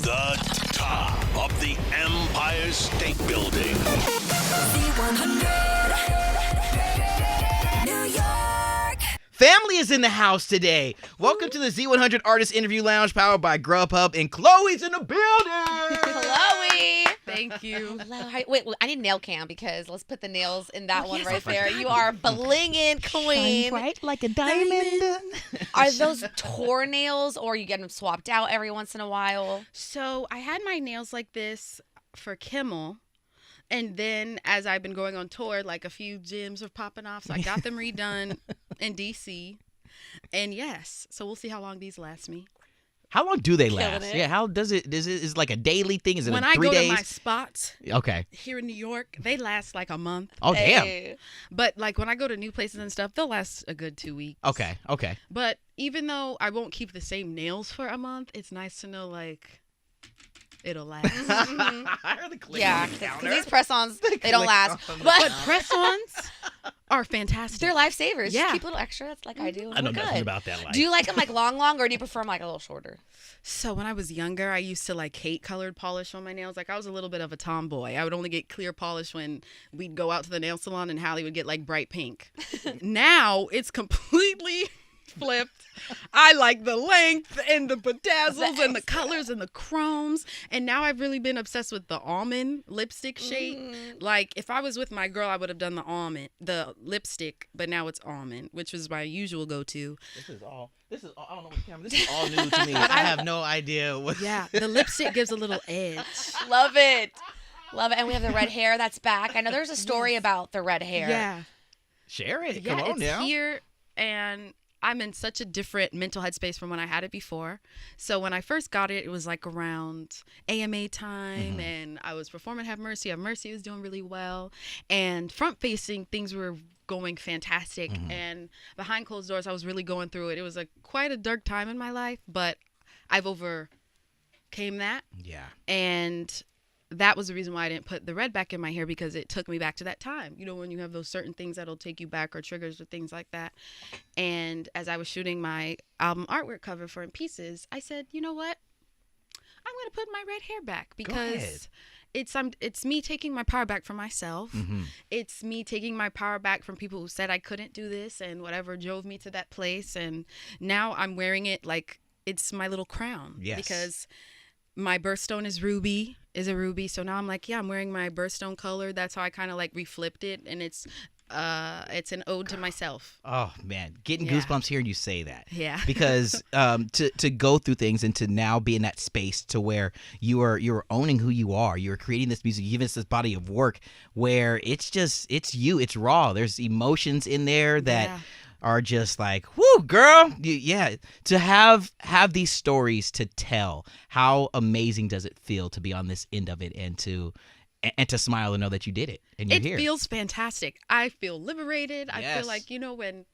The top of the Empire State Building. Z100, New York. Family is in the house today. Welcome to the Z100 Artist Interview Lounge powered by Grubhub, and Chloe's in the building. Chloe. Thank you. Hello. Hi. Wait, I need nail cam because let's put the nails in that one yes, right I there. forgot. You are blinging queen. Bright like a diamond. Are those toenails or you get them swapped out every once in a while? So I had my nails like this for Kimmel. And then as I've been going on tour, like a few gyms are popping off. So I got them redone in D.C. And yes, so we'll see how long these last me. How long do they Killing last? it. Yeah, how does it, is it like a daily thing? Is it When like I 3 go days? to my spots Okay. here in New York, they last like a month. Oh, damn. Hey. But like when I go to new places and stuff, they'll last a good 2 weeks. Okay. But even though I won't keep the same nails for a month, it's nice to know like it'll last. I heard the click Yeah, on the because counter. these press-ons, they don't click last. on the But But press-ons are fantastic. they're lifesavers. Yeah. Just keep a little extra. That's like I do. I know We're nothing good. about that life. Do you like them like long, or do you prefer them like a little shorter? So when I was younger, I used to like hate colored polish on my nails. Like I was a little bit of a tomboy. I would only get clear polish when we'd go out to the nail salon and Hallie would get like bright pink. Now it's completely flipped. I like the length and the bedazzles and the colors and the chromes. And now I've really been obsessed with the almond lipstick shade. Like if I was with my girl, I would have done the lipstick, but now it's almond, which was my usual go-to. This is all, I don't know what camera, this is all new to me. I have no idea what. Yeah, the lipstick gives a little edge. Love it. Love it. And we have the red hair that's back. I know there's a story about the red hair. Yeah. Share it. Yeah, Come on it's now. here, and I'm in such a different mental headspace from when I had it before. So when I first got it, it was like around AMA time, and I was performing Have Mercy. Have Mercy was doing really well, and front facing things were going fantastic, and behind closed doors, I was really going through it. It was quite a dark time in my life, but I've overcame that, Yeah. and that was the reason why I didn't put the red back in my hair, because it took me back to that time. You know, when you have those certain things that'll take you back, or triggers or things like that. And as I was shooting my album artwork cover for In Pieces, I said, you know what? I'm going to put my red hair back, because it's me taking my power back from myself. It's me taking my power back from people who said I couldn't do this and whatever drove me to that place. And now I'm wearing it like it's my little crown. Yes. Because my birthstone is a ruby. So now I'm like, yeah, I'm wearing my birthstone color. That's how I kind of like reflipped it. And it's an ode to myself. Oh man, getting Yeah. goosebumps hearing you say that. Yeah. Because to go through things and to now be in that space to where you're owning who you are. You're creating this music, giving us this body of work where it's you, it's raw. There's emotions in there that Yeah. are just like, whoo, girl. Yeah. To have these stories to tell, how amazing does it feel to be on this end of it and to smile and know that you did it and you're It here. feels fantastic. I feel liberated. I Yes. feel like, you know, when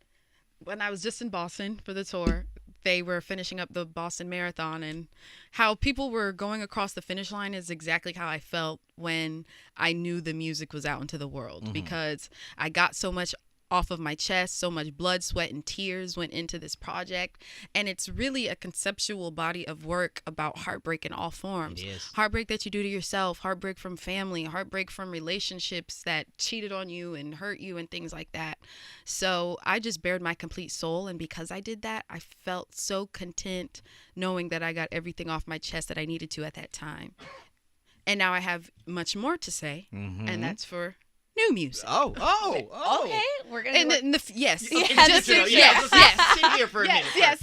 I was just in Boston for the tour, they were finishing up the Boston Marathon, and how people were going across the finish line is exactly how I felt when I knew the music was out into the world, because I got so much off of my chest, so much blood, sweat, and tears went into this project. And it's really a conceptual body of work about heartbreak in all forms. It is. Heartbreak that you do to yourself, heartbreak from family, heartbreak from relationships that cheated on you and hurt you and things like that. So I just bared my complete soul. And because I did that, I felt so content knowing that I got everything off my chest that I needed to at that time. And now I have much more to say, and that's for new music. Oh. Okay, we're gonna. Yes. Yeah, Just- the- yes. Sit here for a minute. Yes.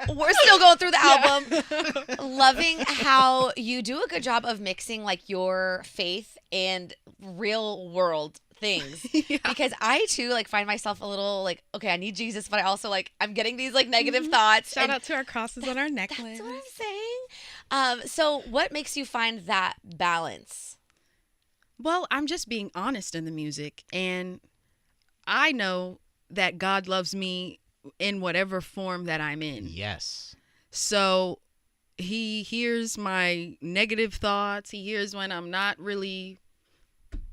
We're still going through the album. Loving how you do a good job of mixing like your faith and real world things. Because I too like find myself a little like, okay, I need Jesus, but I also like I'm getting these like negative thoughts. Shout and out to our crosses on our necklace. That's what I'm saying. So what makes you find that balance? Well, I'm just being honest in the music, and I know that God loves me in whatever form that I'm in. Yes. So he hears my negative thoughts. He hears when I'm not really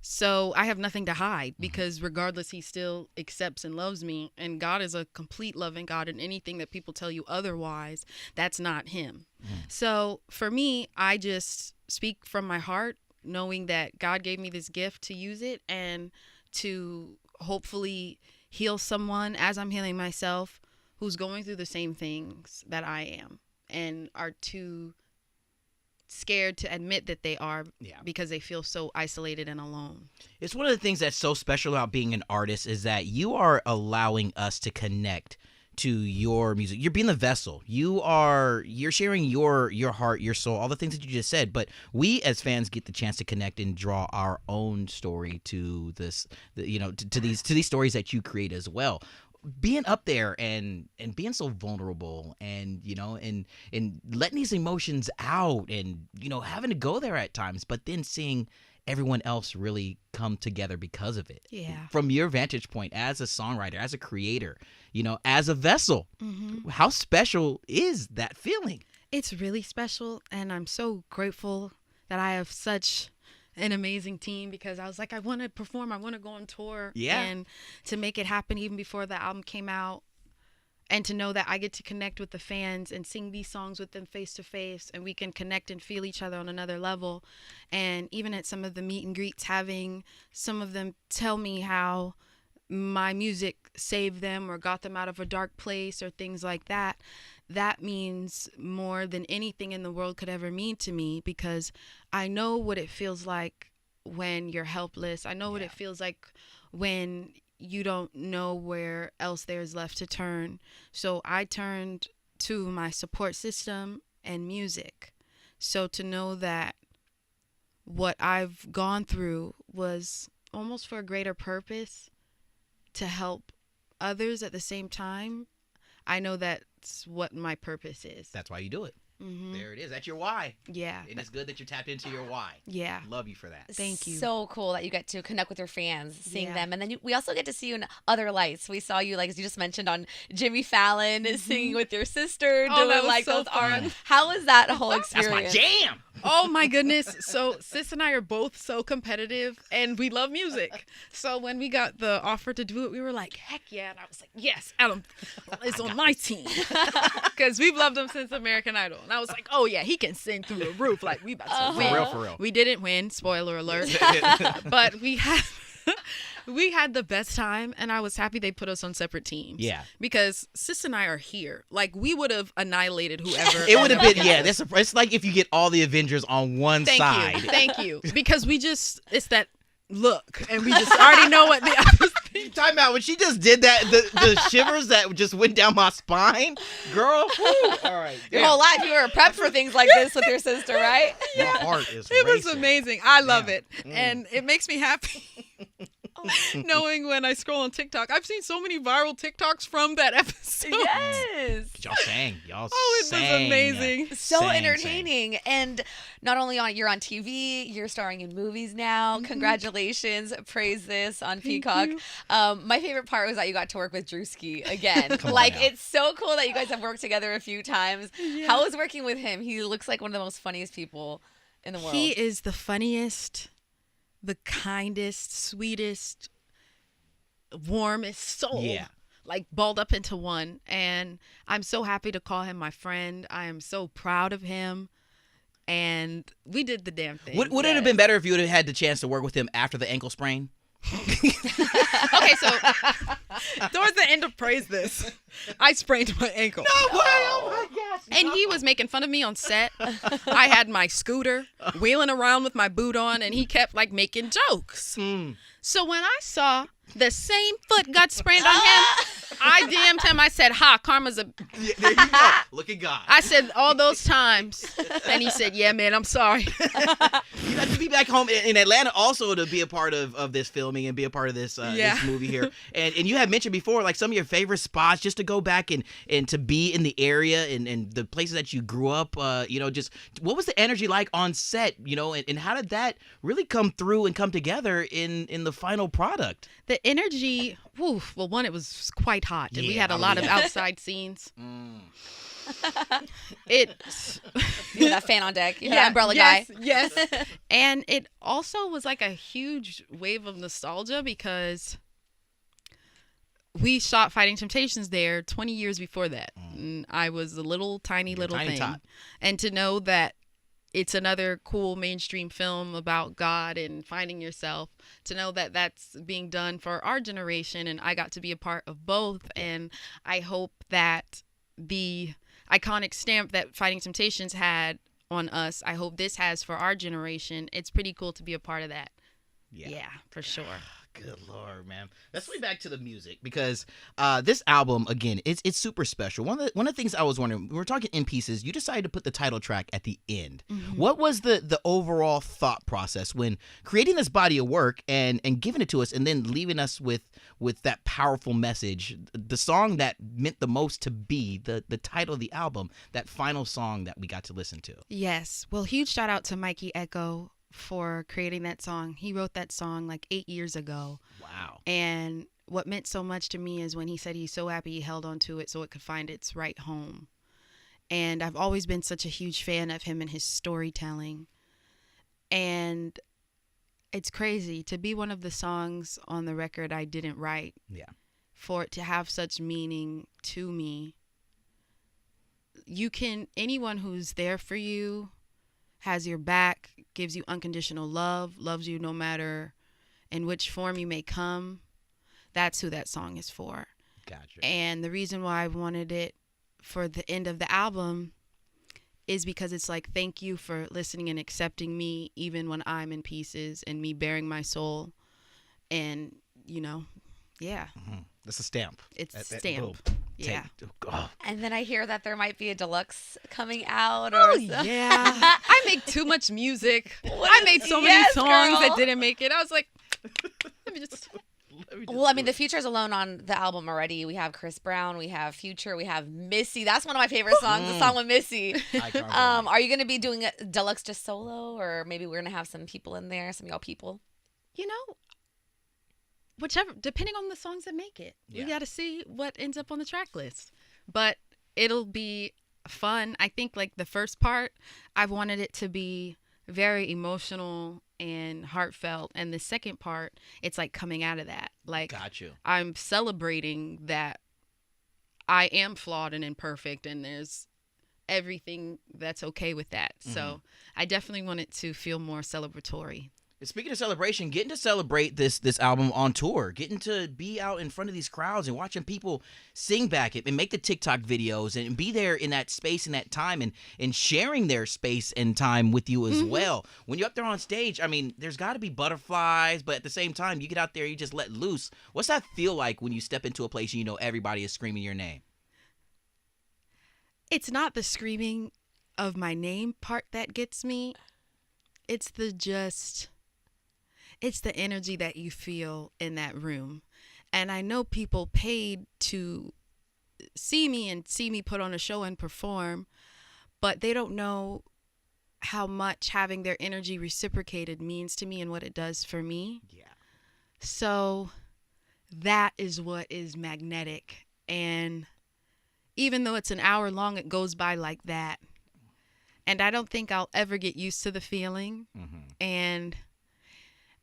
So I have nothing to hide because regardless, he still accepts and loves me. And God is a complete loving God, and anything that people tell you otherwise, that's not him. So for me, I just speak from my heart, knowing that God gave me this gift to use it and to hopefully heal someone as I'm healing myself who's going through the same things that I am and are too scared to admit that they are because they feel so isolated and alone. It's one of the things that's so special about being an artist is that you are allowing us to connect to your music. You're being the vessel. You're sharing your heart, your soul, all the things that you just said. But we as fans get the chance to connect and draw our own story to this, to these stories that you create as well. Being up there and being so vulnerable and and letting these emotions out and having to go there at times, but then seeing everyone else really come together because of it. Yeah. From your vantage point as a songwriter, as a creator, as a vessel, how special is that feeling? It's really special, and I'm so grateful that I have such an amazing team because I was like, I want to perform, I want to go on tour, and to make it happen even before the album came out, and to know that I get to connect with the fans and sing these songs with them face to face, and we can connect and feel each other on another level. And even at some of the meet and greets, having some of them tell me how my music saved them or got them out of a dark place or things like that, that means more than anything in the world could ever mean to me, because I know what it feels like when you're helpless. I know what it feels like when you don't know where else there's left to turn. So I turned to my support system and music. So to know that what I've gone through was almost for a greater purpose, to help others at the same time, I know that's what my purpose is. That's why you do it. There it is. That's your why. Yeah. And it's good that you tapped into your why. Yeah. Love you for that. Thank you. So cool that you get to connect with your fans, seeing them. And then we also get to see you in other lights. We saw you, like, as you just mentioned, on Jimmy Fallon, singing with your sister, doing that was like so those arms. fun. How was that whole That's experience? my jam. Oh my goodness. So Sis and I are both so competitive and we love music. So when we got the offer to do it, we were like, heck yeah. And I was like, yes, Adam is on my team. Because we've loved him since American Idol. And I was like, oh yeah, he can sing through the roof. Like, we about to win. For real. We didn't win, spoiler alert. But we had the best time, and I was happy they put us on separate teams. Yeah. Because Sis and I are here. Like, we would have annihilated whoever. It would have been, it's like if you get all the Avengers on one side. Thank you. Because it's that look, and we just already know what the other thing. Time out. When she just did that, the shivers that just went down my spine, girl. Whew. All right. Your whole life, you were prepped for things like this with your sister, right? My heart is It was racing. amazing. I love it. And it makes me happy. Knowing when I scroll on TikTok, I've seen so many viral TikToks from that episode. Yes. Y'all sang. Y'all Oh, it was amazing. So Sang. entertaining. And not only you're on TV, you're starring in movies now. Congratulations. Praise this on Peacock. My favorite part was that you got to work with Drewski again. Come on like, now. it's so cool that you guys have worked together a few times. How was working with him? He looks like one of the most funniest people in the world. He is the funniest, the kindest, sweetest, warmest soul. Yeah. Like, balled up into one. And I'm so happy to call him my friend. I am so proud of him. And we did the damn thing. Would it have been better if you would have had the chance to work with him after the ankle sprain? Okay, so towards the end of Praise This, I sprained my ankle. No way! Oh my gosh! And he was making fun of me on set. I had my scooter wheeling around with my boot on, and he kept like making jokes. So when I saw the same foot got sprained on him, I DM'd him. I said, "Ha, karma's a." Yeah, there you go. Look at God. I said all those times, and he said, "Yeah, man, I'm sorry." You got to be back home in Atlanta also to be a part of this filming and be a part of this this movie here. And you had mentioned before, like, some of your favorite spots, just to go back and to be in the area and the places that you grew up. Just what was the energy like on set? And how did that really come through and come together in the final product? The energy, well, one, it was quite hot, and we had a lot of outside scenes. It You had that fan on deck. You had Yeah, that umbrella yes, guy. yes. And it also was like a huge wave of nostalgia because we shot Fighting Temptations there 20 years before that. And I was a little tiny Tiny thing. tot. And to know that it's another cool mainstream film about God and finding yourself, to know that that's being done for our generation, and I got to be a part of both. And I hope that the iconic stamp that Fighting Temptations had on us, I hope this has for our generation. It's pretty cool to be a part of that. Yeah, for sure. Good Lord, man. Let's way back to the music because this album, again, it's super special. One of the things I was wondering, we were talking in pieces, you decided to put the title track at the end. Mm-hmm. What was the overall thought process when creating this body of work and giving it to us and then leaving us with that powerful message, the song that meant the most to be, the title of the album, that final song that we got to listen to? Yes. Well, huge shout out to Mikey Echo for creating that song. He wrote that song like 8 years ago. Wow. And what meant so much to me is when he said he's so happy he held on to it so it could find its right home. And I've always been such a huge fan of him and his storytelling. And it's crazy to be one of the songs on the record I didn't write. Yeah. For it to have such meaning to me. Anyone who's there for you, has your back, gives you unconditional love, loves you no matter in which form you may come. That's who that song is for. Gotcha. And the reason why I wanted it for the end of the album is because it's like, thank you for listening and accepting me even when I'm in pieces and me bearing my soul. And, yeah. Mm-hmm. That's a stamp. It's That- stamp. boom. Yeah. Oh. And then I hear that there might be a deluxe coming out. Oh, Or yeah. I make too much music. I made so many Yes, songs girl. that didn't make it. I was like, let me just... Well, I mean, the features alone on the album already. We have Chris Brown, we have Future, we have Missy. That's one of my favorite songs, the song with Missy. Are you going to be doing a deluxe just solo, or maybe we're going to have some people in there, some of y'all people? Whichever, depending on the songs that make it. Yeah. We got to see what ends up on the track list. But it'll be fun. I think like the first part, I wanted it to be very emotional and heartfelt. And the second part, it's like coming out of that. Like, Got you. I'm celebrating that I am flawed and imperfect, and there's everything that's okay with that. So I definitely want it to feel more celebratory. Speaking of celebration, getting to celebrate this album on tour, getting to be out in front of these crowds and watching people sing back it and make the TikTok videos and be there in that space and that time and sharing their space and time with you as well. When you're up there on stage, I mean, there's got to be butterflies, but at the same time, you get out there, you just let loose. What's that feel like when you step into a place and you know everybody is screaming your name? It's not the screaming of my name part that gets me. It's the energy that you feel in that room. And I know people paid to see me and see me put on a show and perform, but they don't know how much having their energy reciprocated means to me and what it does for me. Yeah. So that is what is magnetic. And even though it's an hour long, it goes by like that. And I don't think I'll ever get used to the feeling. And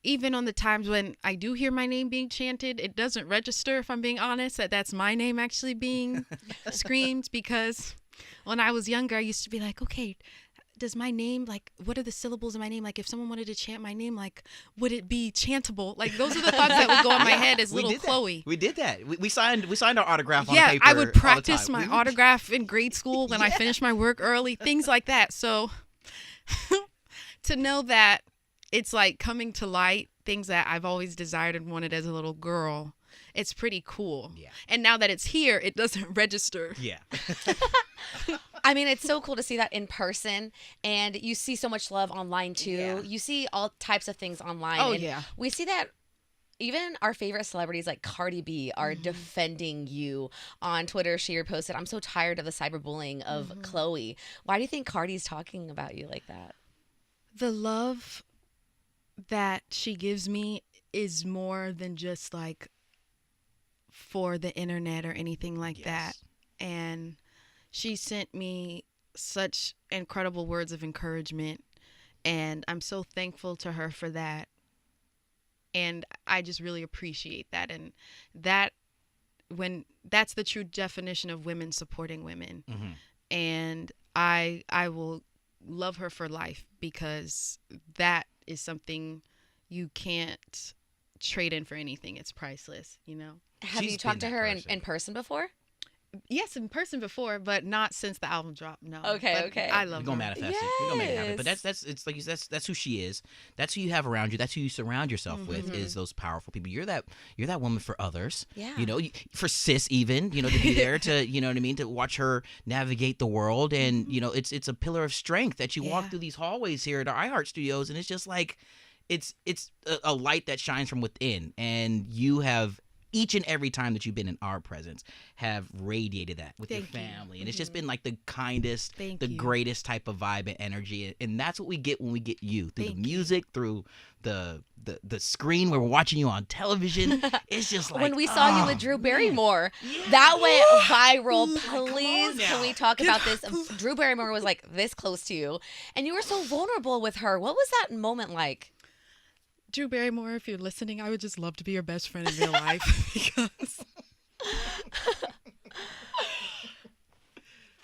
even on the times when I do hear my name being chanted, it doesn't register, if I'm being honest, that that's my name actually being screamed. Because when I was younger, I used to be like, okay, does my name, like, what are the syllables in my name? Like, if someone wanted to chant my name, like, would it be chantable? Like, those are the thoughts that would go in my head as little Chloe. We did that. We signed our autograph on Yeah, paper. I would all the practice time. my autograph in grade school when I finished my work early, things like that. So to know that it's like coming to light, things that I've always desired and wanted as a little girl, it's pretty cool. Yeah. And now that it's here, it doesn't register. Yeah. I mean, it's so cool to see that in person, and you see so much love online too. Yeah. You see all types of things online. Oh, and yeah. We see that even our favorite celebrities like Cardi B are defending you on Twitter. She reposted, "I'm so tired of the cyberbullying of Chlöe." Why do you think Cardi's talking about you like that? The love that she gives me is more than just like for the internet or anything like that. And She sent me such incredible words of encouragement, and I'm so thankful to her for that. And I just really appreciate that. And that's the true definition of women supporting women. Mm-hmm. And I will love her for life, because that is something you can't trade in for anything. It's priceless, you know? Have She's you talked to been her that person. in person before? Yes, in person before, but not since the album dropped. No. Okay, But okay. I We're love gonna her. manifest it. We're gonna make it happen. But Yes. that's it's like you said, that's who she is. That's who you have around you. That's who you surround yourself with. Is those powerful people. You're that woman for others. Yeah. You know, for sis even. You know, to be there to you know what I mean, to watch her navigate the world, and you know, it's a pillar of strength that you walk Yeah. through these hallways here at our iHeart Studios, and it's just like it's a light that shines from within, and you have. Each and every time that you've been in our presence have radiated that with Thank your you. family. And it's just been like the kindest, Thank the you. greatest type of vibe and energy. And that's what we get when we get you. Through Thank the you. music, through the screen where we're watching you on television. It's just like When we saw you oh, with Drew man. Barrymore, that went viral. come on Please, now. can we talk about this? Drew Barrymore was like this close to you, and you were so vulnerable with her. What was that moment like? Drew Barrymore, if you're listening, I would just love to be your best friend in real life, because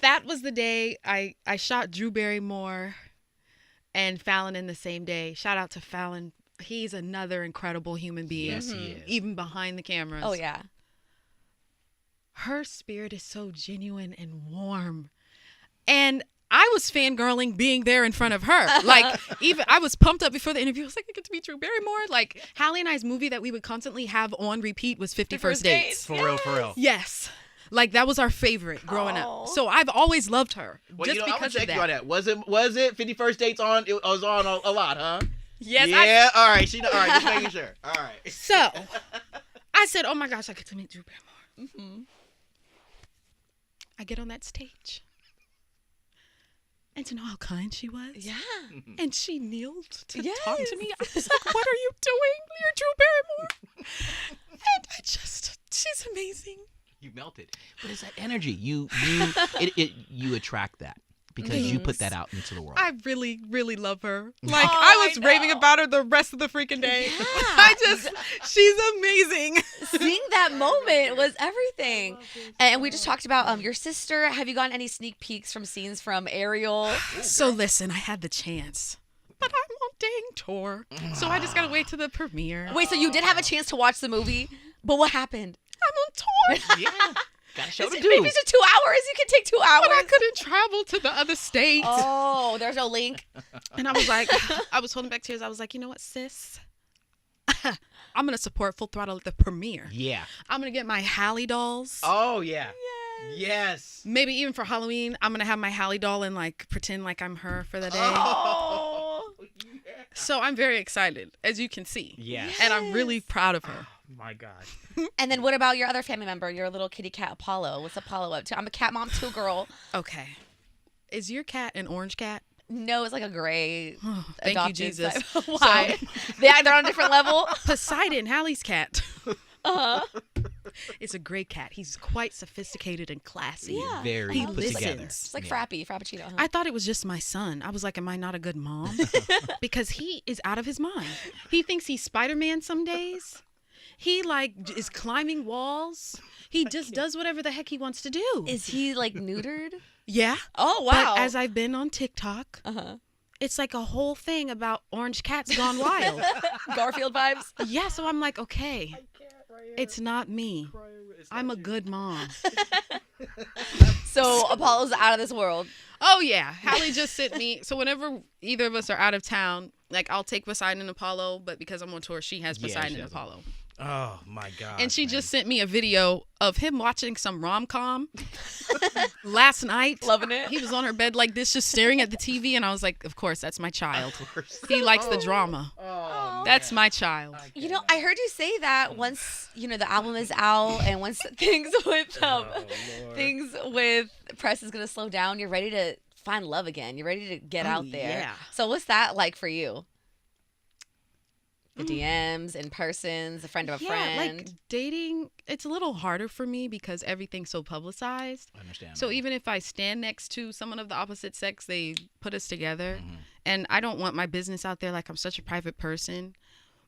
that was the day I shot Drew Barrymore and Fallon in the same day. Shout out to Fallon. He's another incredible human being. Yes, he is. Even behind the cameras. Oh yeah. Her spirit is so genuine and warm. And I was fangirling being there in front of her. Like, even I was pumped up before the interview. I was like, I get to meet Drew Barrymore. Like, Halle and I's movie that we would constantly have on repeat was 50 First Dates. For real, for real. Yes. Like, that was our favorite growing Aw. up. So I've always loved her. Well, just you know, I'm gonna because of check you on that. that. Was it 51st Dates on? It was on a lot, huh? Yes. Yeah. All right. All right. Just making sure. All right. So, I said, oh my gosh, I get to meet Drew Barrymore. Mm-hmm. I get on that stage. And to know how kind she was. Yeah. And she kneeled to Yes. talk to me. I was like, what are you doing? You're Drew Barrymore. And she's amazing. You melted. But it's that energy. You attract that because you put that out into the world. I really, really love her. Like, Oh, I was I raving know. about her the rest of the freaking day. Yeah. She's amazing. Seeing that moment was everything. And we just talked about your sister. Have you gotten any sneak peeks from scenes from Ariel? So listen, I had the chance. But I'm on dang tour. So I just got to wait to the premiere. Wait, so you did have a chance to watch the movie, but what happened? I'm on tour. Yeah. Got a show to Maybe do. it's just 2 hours. You can take 2 hours. But I couldn't travel to the other state. Oh, there's no link. And I was like, I was holding back tears. I was like, you know what, sis? I'm going to support Full Throttle at the premiere. Yeah. I'm going to get my Halle dolls. Oh yeah. Yes. Maybe even for Halloween, I'm going to have my Halle doll and like pretend like I'm her for the day. Oh. So I'm very excited, as you can see. Yes. And I'm really proud of her. My God. And then what about your other family member, your little kitty cat Apollo? What's Apollo up to? I'm a cat mom too, girl. Okay. Is your cat an orange cat? No, it's like a gray. Thank you, adopted Jesus. type. Why? They're on a different level. Poseidon, Hallie's cat. Uh-huh. It's a gray cat. He's quite sophisticated and classy. Yeah. Very He put listens. together. It's like Yeah. Frappuccino. Huh? I thought it was just my son. I was like, am I not a good mom? Because he is out of his mind. He thinks he's Spider-Man some days. He like is climbing walls. He just does whatever the heck he wants to do. Is he like neutered? Yeah. Oh wow. But as I've been on TikTok, Uh-huh. it's like a whole thing about orange cats gone wild. Garfield vibes. Yeah, so I'm like, okay, it's not me. I'm a good mom. So Apollo's out of this world. Oh yeah, Halle just sent me. So whenever either of us are out of town, like I'll take Poseidon and Apollo, but because I'm on tour, she has Yeah, Poseidon she and has Apollo. Oh my God. And she man. just sent me a video of him watching some rom-com last night. Loving it. He was on her bed like this, just staring at the TV, and I was like, of course, that's my child. Of course. He likes the drama. Oh, That's my child. You know, I heard you say that once, you know, the album is out and once things with things with press is gonna slow down, you're ready to find love again. You're ready to get Oh, out there. yeah. So what's that like for you? The DMs, in persons, a friend of a friend. Like dating, it's a little harder for me because everything's so publicized. I understand. So even if I stand next to someone of the opposite sex, they put us together. And I don't want my business out there like I'm such a private person.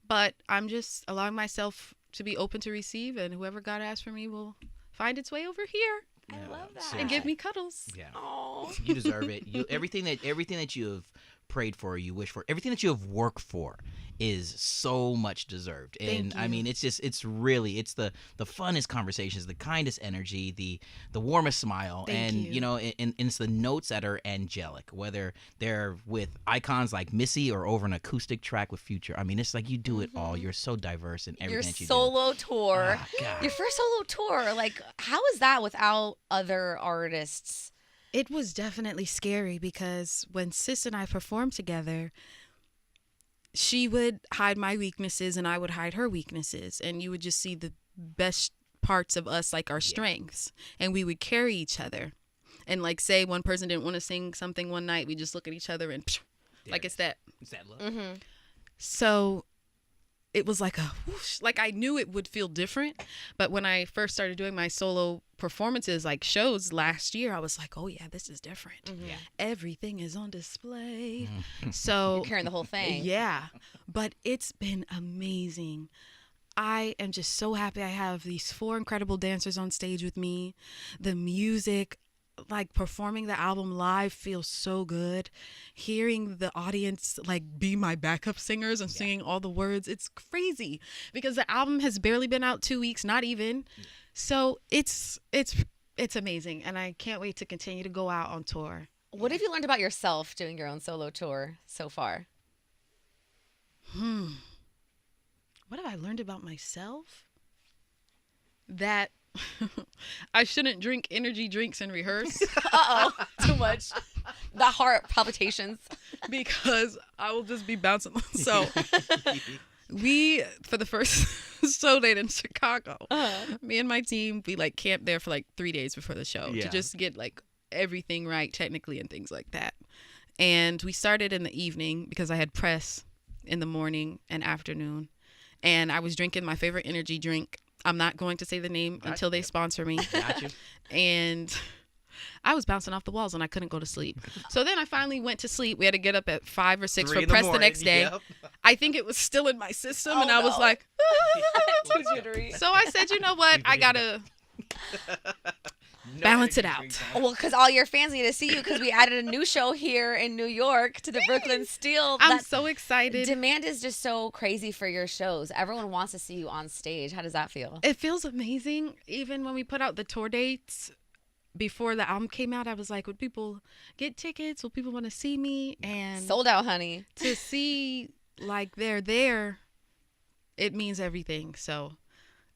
But I'm just allowing myself to be open to receive, and whoever God has for me will find its way over here. I love that. And give me cuddles. Yeah. Oh. You deserve it. Everything that you have prayed for, you wish for, everything that you have worked for is so much deserved. And I mean, it's the funnest conversations, the kindest energy, the warmest smile. And it's the notes that are angelic, whether they're with icons like Missy or over an acoustic track with Future. I mean, it's like you do it all. You're so diverse in everything that you do. Your solo tour. Oh, God. Your first solo tour. Like, how is that without other artists? It was definitely scary because when Sis and I performed together, she would hide my weaknesses and I would hide her weaknesses. And you would just see the best parts of us, like our strengths. And we would carry each other. And like, say one person didn't want to sing something one night, we just look at each other and like it's that love. Mm-hmm. So it was like a whoosh. Like I knew it would feel different. But when I first started doing my solo performances, like shows last year, I was like, oh yeah, this is different. Mm-hmm. Yeah. Everything is on display. So You're carrying the whole thing. yeah, but it's been amazing. I am just so happy I have these 4 incredible dancers on stage with me. The music, like performing the album live feels so good. Hearing the audience like be my backup singers and singing all the words, it's crazy because the album has barely been out 2 weeks, not even. So it's amazing, and I can't wait to continue to go out on tour. What have you learned about yourself doing your own solo tour so far? What have I learned about myself? That I shouldn't drink energy drinks and rehearse. Uh-oh. Too much. The heart palpitations. Because I will just be bouncing. So we, for the first show date in Chicago, me and my team, we like camped there for like 3 days before the show to just get like everything right technically and things like that. And we started in the evening because I had press in the morning and afternoon. And I was drinking my favorite energy drink. I'm not going to say the name until they sponsor me. Got you. And I was bouncing off the walls and I couldn't go to sleep. So then I finally went to sleep. We had to get up at 5 or 6 for press the next day. Yep. I think it was still in my system, and I was like, Too jittery. so I said, you know what? I gotta balance it out. Well, because all your fans need to see you because we added a new show here in New York to the Brooklyn Steel. I'm so excited. Demand is just so crazy for your shows. Everyone wants to see you on stage. How does that feel? It feels amazing. Even when we put out the tour dates before the album came out, I was like, would people get tickets? Will people want to see me? And Sold out, honey. to see like they're there, it means everything. So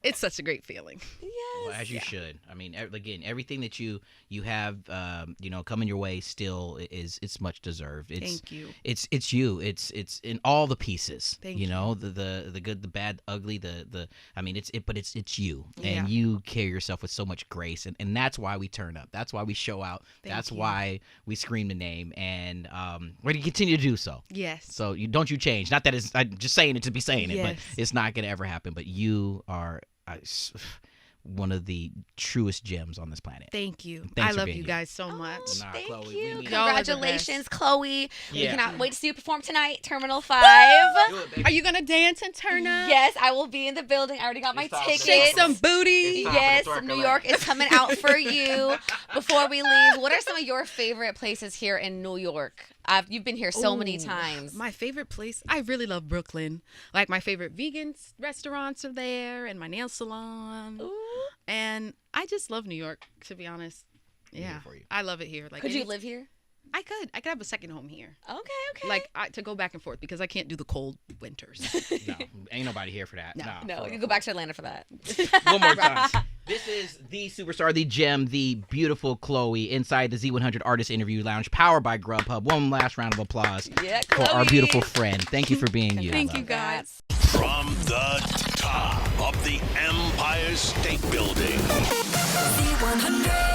it's such a great feeling. Yes. Well, as you should. I mean, again, everything that you have, coming your way still it's much deserved. Thank you. It's you. It's in all the pieces. Thank you. Know, the good, the bad, ugly. I mean, it's you, and Yeah. you carry yourself with so much grace, and that's why we turn up. That's why we show out. That's you. why we scream the name, and we're gonna continue to do so. Yes. So you change. Not that I'm just saying it to be saying it, but Yes. it's not gonna ever happen. But you are one of the truest gems on this planet. Thank you. Thanks I for love being you here. guys so much. Nah, Thank Chlöe, we you. need it. Y'all are the Congratulations, best. Chloe. We Yeah. cannot wait to see you perform tonight. Terminal 5. Do it, baby. Are you gonna dance and turn up? Yes, I will be in the building. I already got my It's all tickets. good. Shake some booty. It's time Yes, for the New Torque York Alert. is coming out for you. Before we leave, what are some of your favorite places here in New York? You've been here so many Ooh, times. My favorite place, I really love Brooklyn. Like my favorite vegan restaurants are there, and my nail salon. Ooh. And I just love New York, to be honest. Here Yeah, for you. I love it here. Like, Could you live here? I could have a second home here, Okay. like to go back and forth because I can't do the cold winters. No, ain't nobody here for that. No, you go back to Atlanta for that. One more time. This is the superstar, the gem, the beautiful Chloe inside the Z100 Artist Interview Lounge, powered by Grubhub. One last round of applause Yeah, for our Chloe. beautiful friend. Thank you for being you. Thank you, guys. From the top of the Empire State Building. Z100.